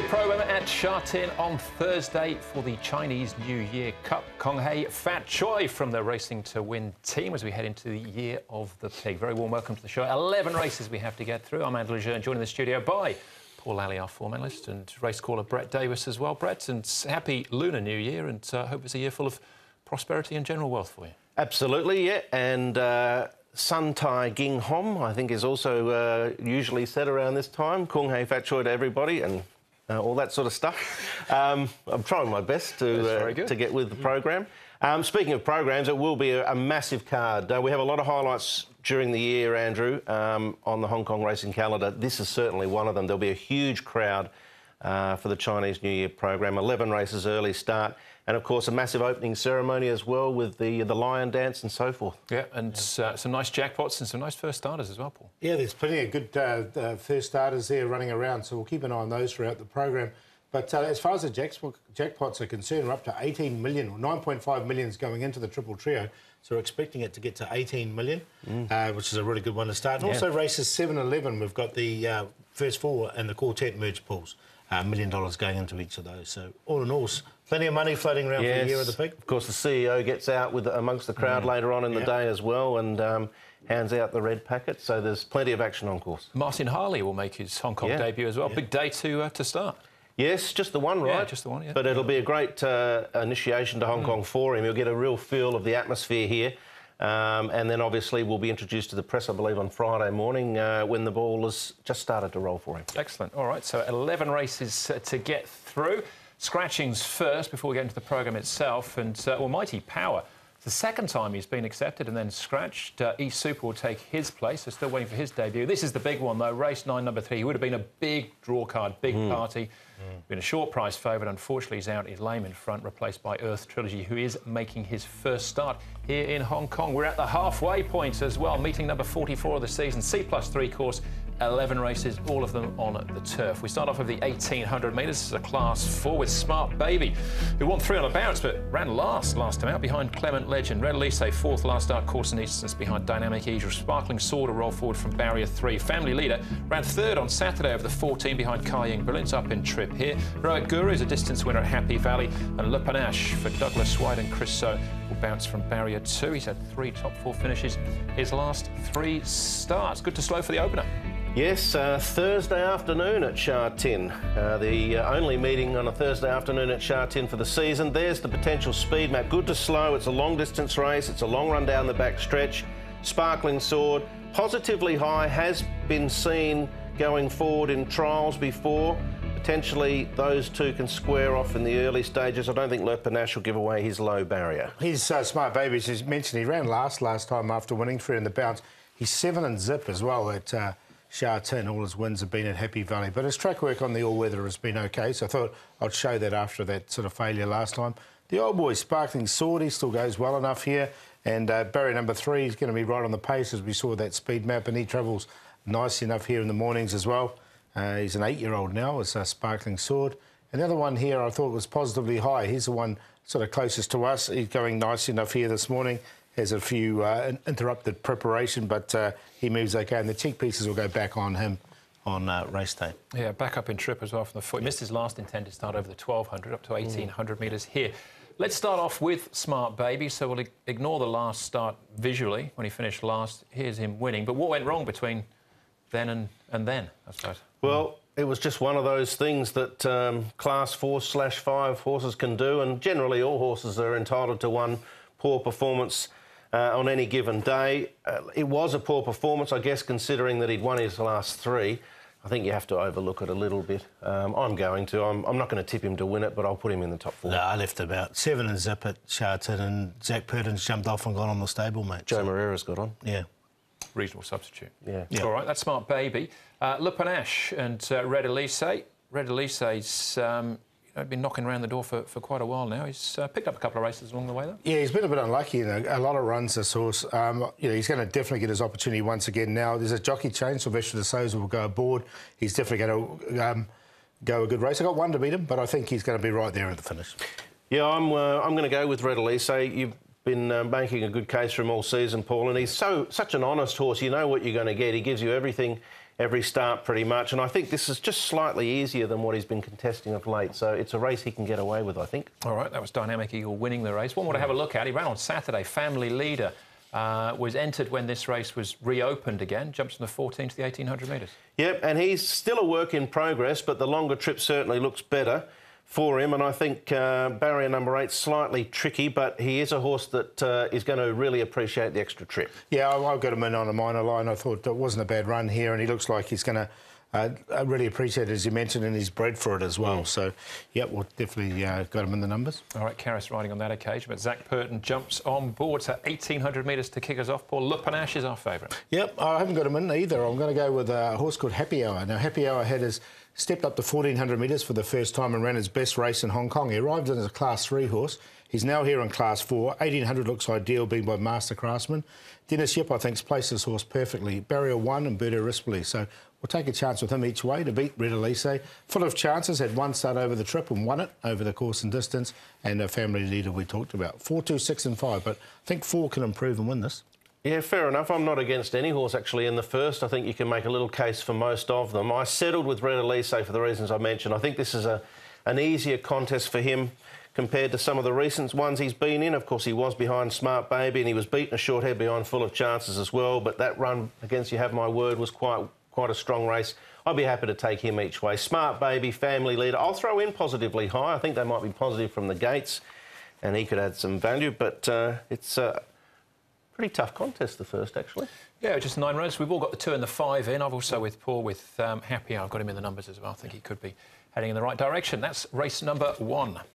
program at Sha Tin on Thursday for the Chinese New Year Cup. Kong Hei Fat Choi from the Racing to Win team as we head into the Year of the Pig. Very warm welcome to the show. 11 races we have to get through. I'm Andy Lejeune, joined in the studio by Paul Alley, our form analyst, and race caller Brett Davis as well. Brett, and happy Lunar New Year, and hope it's a year full of prosperity and general wealth for you. Absolutely, yeah. And Sun Tai Ging Hom, I think, is also usually said around this time. Kong Hei Fat Choi to everybody, and all that sort of stuff. I'm trying my best to get with the program. Speaking of programs, it will be a massive card. We have a lot of highlights during the year, Andrew, on the Hong Kong racing calendar. This is certainly one of them. There'll be a huge crowd for the Chinese New Year program. 11 races early start. And, of course, a massive opening ceremony as well with the lion dance and so forth. Yeah, and some nice jackpots and some nice first starters as well, Paul. Yeah, there's plenty of good first starters there running around, so we'll keep an eye on those throughout the program. But as far as the jackpots are concerned, we're up to 18 million, or 9.5 million is going into the Triple Trio. So we're expecting it to get to 18 million, which is a really good one to start. And also races 7 and 11, we've got the first four and the quartet merge pools. $1 million going into each of those. So all in all, plenty of money floating around for the Year of the Pig. Of course, the CEO gets out with amongst the crowd later on in the day as well, and hands out the red packet. So there's plenty of action on course. Martin Harley will make his Hong Kong debut as well. Big day to start. Yes, just the one, right? Yeah, just the one, yeah. But it'll be a great initiation to Hong Kong for him. He'll get a real feel of the atmosphere here. And then, obviously, we'll be introduced to the press, I believe, on Friday morning when the ball has just started to roll for him. Excellent. All right, so 11 races to get through. Scratchings first before we get into the programme itself. And, Mighty Power. It's the second time he's been accepted and then scratched. East Super will take his place. They're still waiting for his debut. This is the big one, though. Race 9, number 3. He would have been a big draw card, big party. Been a short price favourite. Unfortunately, he's out. He's lame in front, replaced by Earth Trilogy, who is making his first start here in Hong Kong. We're at the halfway point as well, meeting number 44 of the season, C+3 course. 11 races, all of them on the turf. We start off with the 1,800 metres. This is a Class 4 with Smart Baby, who won 3 on a bounce, but ran last time out behind Clement Legend. Red Elise, 4th last start, course in distance behind Dynamic Eagle. Sparkling Sword, a roll forward from Barrier 3. Family Leader ran 3rd on Saturday over the 14 behind Kaiying Brilliance up in trip here. Heroic Guru is a distance winner at Happy Valley. And Le Panache for Douglas White and Chris So will bounce from Barrier 2. He's had 3 top 4 finishes his last 3 starts. Good to slow for the opener. Yes, Thursday afternoon at Sha Tin. The only meeting on a Thursday afternoon at Sha Tin for the season. There's the potential speed map. Good to slow. It's a long distance race. It's a long run down the back stretch. Sparkling Sword, positively high, has been seen going forward in trials before. Potentially those two can square off in the early stages. I don't think Le Panache will give away his low barrier. His Smart Baby, as you mentioned, he ran last time after winning 3 in the bounce. He's 7 and zip as well at Sha Tin. All his wins have been at Happy Valley, but his track work on the all-weather has been okay, so I thought I'd show that after that sort of failure last time. The old boy, Sparkling Sword, he still goes well enough here, and barrier number 3 is going to be right on the pace as we saw that speed map, and he travels nice enough here in the mornings as well. He's an 8-year-old now, it's Sparkling Sword. And the other one here I thought was positively high. He's the one sort of closest to us. He's going nice enough here this morning. Has a few interrupted preparation, but he moves okay, and the cheek pieces will go back on him on race day. Yeah, back up in trip as well from the foot. He missed his last intended start over the 1,200, up to 1,800 metres here. Let's start off with Smart Baby, so we'll ignore the last start visually when he finished last. Here's him winning. But what went wrong between then and then, I suppose? Well, it was just one of those things that Class 4/5 horses can do, and generally all horses are entitled to one poor performance on any given day. It was a poor performance, I guess, considering that he'd won his last 3. I think you have to overlook it a little bit. I'm going to. I'm not going to tip him to win it, but I'll put him in the top 4. No, I left about 7 and zip at Sha Tin, and Zach Purton's jumped off and gone on the stablemate. Joe Moreira's got on. Yeah. Reasonable substitute. Yeah. All right, that's Smart Baby. Le Panache and Red Elise. Red Elise's been knocking around the door for quite a while now. He's picked up a couple of races along the way, though. Yeah, he's been a bit unlucky in a lot of runs, this horse. He's going to definitely get his opportunity once again now. There's a jockey change. Sylvester de Souza will go aboard. He's definitely going to go a good race. I got 1 to beat him, but I think he's going to be right there at the finish. Yeah, I'm going to go with Red Elise. You've been making a good case for him all season, Paul, and he's such an honest horse. You know what you're going to get. He gives you everything every start pretty much. And I think this is just slightly easier than what he's been contesting of late. So it's a race he can get away with, I think. All right, that was Dynamic Eagle winning the race. One more to have a look at. He ran on Saturday. Family Leader was entered when this race was reopened again. Jumps from the 14 to the 1800 metres. Yep, and he's still a work in progress, but the longer trip certainly looks better for him. And I think barrier number 8's slightly tricky, but he is a horse that is going to really appreciate the extra trip. Yeah, I've got him in on a minor line. I thought it wasn't a bad run here, and he looks like he's going to really appreciate it, as you mentioned, and he's bred for it as well. So, yeah, we'll definitely got him in the numbers. All right, Karras riding on that occasion, but Zach Purton jumps on board. So 1,800 metres to kick us off. Paul, Le Panache is our favourite. Yep, I haven't got him in either. I'm going to go with a horse called Happy Hour. Now, Happy Hour stepped up to 1,400 metres for the first time and ran his best race in Hong Kong. He arrived in as a Class 3 horse. He's now here in Class 4. 1,800 looks ideal, being by Master Craftsman. Dennis Yip, I think, has placed this horse perfectly. Barrier 1 and Responsibly. So we'll take a chance with him each way to beat Red Elise. Full of chances, had one start over the trip and won it over the course and distance. And a Family Leader we talked about. 4, 2, 6 and 5. But I think 4 can improve and win this. Yeah, fair enough. I'm not against any horse, actually, in the first. I think you can make a little case for most of them. I settled with Red Elise for the reasons I mentioned. I think this is an easier contest for him compared to some of the recent ones he's been in. Of course, he was behind Smart Baby and he was beaten a short head behind Full of Chances as well. But that run against You Have My Word was quite a strong race. I'd be happy to take him each way. Smart Baby, Family Leader. I'll throw in Positively High. I think they might be positive from the gates and he could add some value. But it's pretty tough contest, the first, actually. Yeah, just 9 runs. We've all got the 2 and the 5 in. I've also, with Paul, with Happy Hour, I've got him in the numbers as well. I think he could be heading in the right direction. That's race number 1.